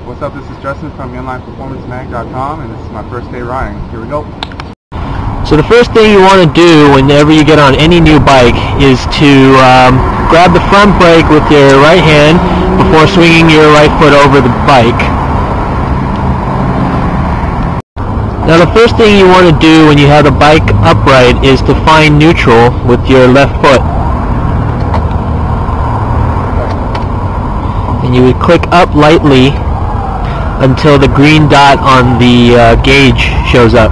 What's up, this is Justin from InlinePerformanceMag.com, and this is my first day riding. Here we go. So the first thing you want to do whenever you get on any new bike is to grab the front brake with your right hand before swinging your right foot over the bike. Now the first thing you want to do when you have the bike upright is to find neutral with your left foot. And you would click up lightly until the green dot on the gauge shows up.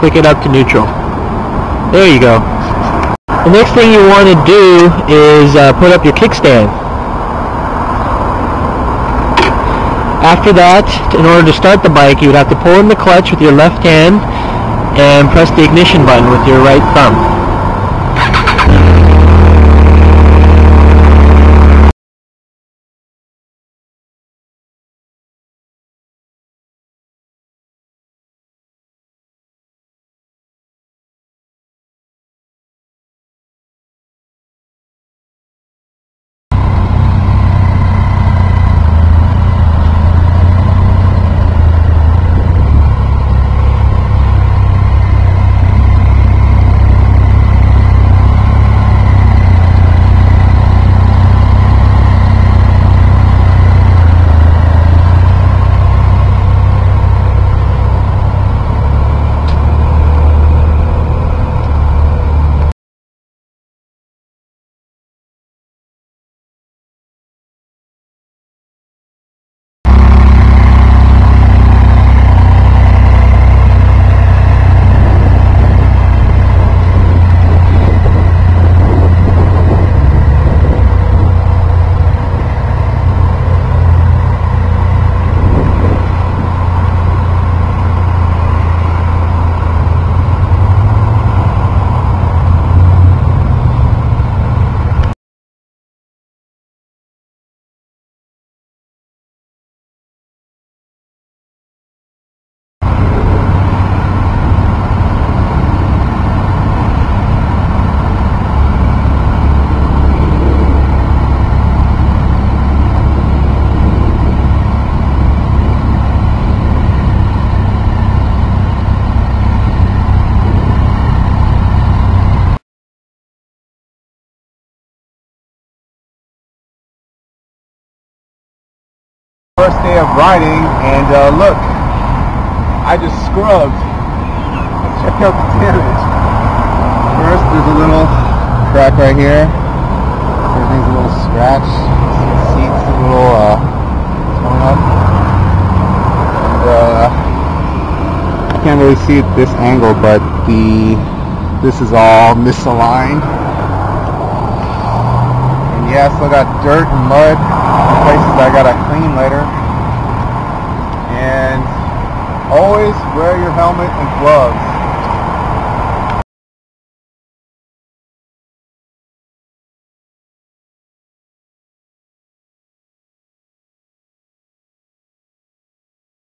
Click it up to neutral. There you go. The next thing you want to do is put up your kickstand. After that, in order to start the bike, you would have to pull in the clutch with your left hand and press the ignition button with your right thumb. First day of riding, and look, I just scrubbed. Check out the damage. First, there's a little crack right here. Everything's a little scratch. The seat's a little torn up. And I can't really see it this angle, but this is all misaligned. And yeah, still got dirt and mud. Places I gotta clean later. And always wear your helmet and gloves.